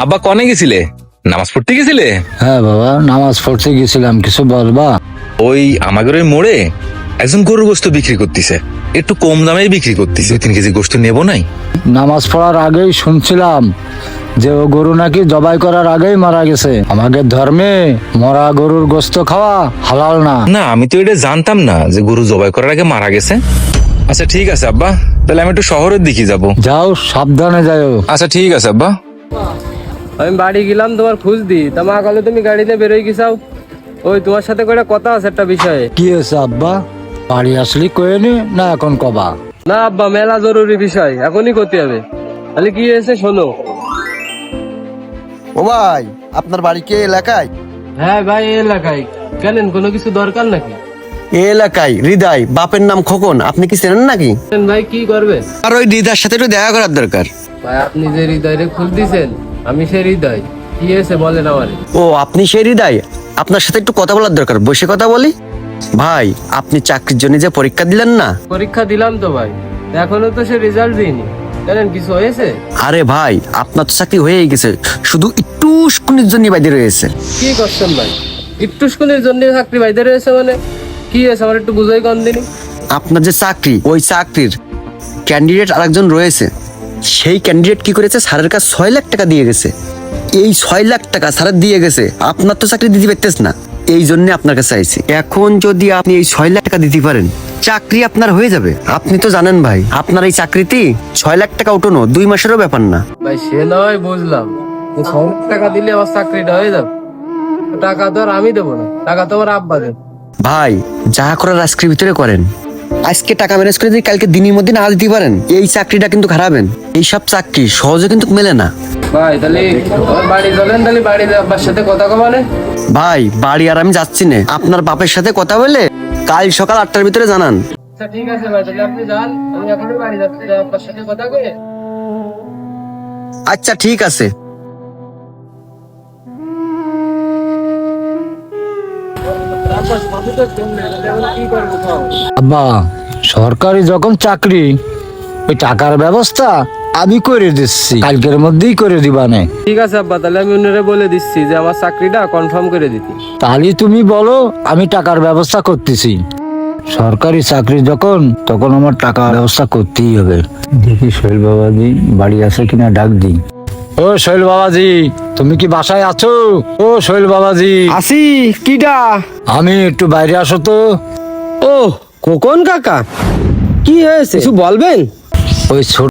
আব্বা কনে গেছিলে? নামাজ পড়তে গেছিলে? হ্যাঁ বাবা, নামাজ পড়তে গেছিলাম। কিছু বলবা? ওই আমাদের ওই মোড়ে একজন গরুর গোস্ত বিক্রি করতেছে, একটু কম দামে বিক্রি করতেছে। 2-3 কেজি গোস্ত নেবো নাই? নামাজ পড়ার আগেই শুনছিলাম যে ও গরু নাকি জবাই করার আগেই মারা গেছে। আমাদের ধর্মে মরা গরুর গোস্ত খাওয়া হালাল না। না, আমি তো এটা জানতাম না যে গরু জবাই করার আগে মারা গেছে। আচ্ছা ঠিক আছে আব্বা, তাহলে আমি একটু শহরের দিকে যাবো। যাও, সাবধানে যাও। আচ্ছা ঠিক আছে আব্বা। আমি বাড়ি গেলাম তোমার খোঁজ দি, তা মা কালে তুমি গাড়িতে বেরোয় গেছাও। ওই তোমার সাথে করে কথা আছে একটা বিষয়ে। কি হয়েছে আব্বা? বাড়ি আসলি কয়েনি না এখন কবা? না আব্বা, মেলা জরুরি বিষয়, এখনই করতে হবে। তাহলে কি হয়েছে শোনো। ও ভাই, আপনার বাড়ি কে এলাকায়? হ্যাঁ ভাই, এই এলাকায়। কেন, কোনো কিছু দরকার নাকি? এ এলাকায় হৃদয়, বাপের নাম খোকন, আপনি কি চেনেন নাকি? কেন ভাই, কি করবে? আর ওই হৃদয়ের সাথে একটু দেখা করার দরকার। ভাই আপনি যে হৃদয়ের খোঁজ দিছেন, আমি সে হৃদয়। কি হয়েছে বলেন আমারে। ও, আপনি সেই হৃদয়, আপনার সাথে একটু কথা বলার দরকার, বসে কথা বলি। ভাই, আপনি চাকরির জন্য যে পরীক্ষা দিলেন না? পরীক্ষা দিলাম তো ভাই, এখনো তো সে রেজাল্ট দিইনি। জানেন কিছু হয়েছে? আরে ভাই, আপনার তো চাকরি হয়েই গেছে, শুধু একটু শুকুনির জন্য বাইরে রয়েছে। কি করছেন ভাই? একটু স্কুলের জন্য চাকরি বাইরে রয়েছে মানে? কি হয়েছে আমার একটু বুঝাই কম দিনই। আপনার যে চাকরি, ওই চাকরির ক্যান্ডিডেট আরেকজন রয়েছে। সেই ক্যান্ডিডেট কি করেছে, স্যারের কাছে 6 লাখ টাকা দিয়ে গেছে। এই 6 লাখ টাকা স্যারের দিয়ে গেছে, আপনার তো চাকরি দিতে পারতেছ না। এই জন্য আপনার কাছে আইছি। এখন যদি আপনি এই 6 লাখ টাকা দিতে পারেন, চাকরি আপনার হয়ে যাবে। আপনি তো জানেন ভাই, আপনার এই চাকরিতে 6 লাখ টাকা উঠানো 2 মাসেরও ব্যাপার না। ভাই সে নয় বুঝলাম, 6 লাখ টাকা দিলে আমার চাকরিটা হয়ে যাবে। টাকা তো আর আমি দেবো না, টাকা তো আমার আব্বা দেবে। ভাই, যা করার আজকের ভিতরে করেন। আজকে টাকা ম্যানেজ করে যদি কালকে দিনের মধ্যে না দিতে পারেন, এই চাকরিটা কিন্তু হারাবেন। এইসব চাকরি সহজে কিন্তু মেলে না। ভাই তাহলে আমার বাড়ি চলেন, তাহলে বাড়িতে আব্বার সাথে কথা কবানে। ভাই, বাড়ি আর আমি যাচ্ছি না, আপনার বাপের সাথে কথা বলে কাল সকাল 8টার ভিতরে জানান। আচ্ছা ঠিক আছে ভাই, তাহলে আপনি যান, আমি এখনই বাড়ি যাচ্ছি, আব্বার সাথে কথা কয়ে। আচ্ছা ঠিক আছে। আব্বার সাথে তো শুনলে, তাহলে এখন কি করবো খাও? আব্বা, সরকারি যখন চাকরি, ওই টাকার ব্যবস্থা আমি করে দিচ্ছি, কালকের মধ্যেই করে দিবানে। ঠিক আছে আব্বা, তাহলে আমি অন্যরে বলে দিচ্ছি যে আমার চাকরিটা কনফার্ম করে দিতে। তাহলে তুমি বলো, আমি টাকার ব্যবস্থা করতেছি। সরকারি চাকরি যখন, তখন আমার টাকার ব্যবস্থা করতেই হবে। দেখি শৈল বাবাজি বাড়ি আছে কিনা, ডাক দিই। ও শৈল বাবাজি, তুমি কি বাসায় আছো? ও শৈল বাবাজি। আসি। কিডা? আমি একটু বাইরে আসো তো। ও, খোকন কাকা, কি হয়েছে কিছু বলবেন? ওই ছোট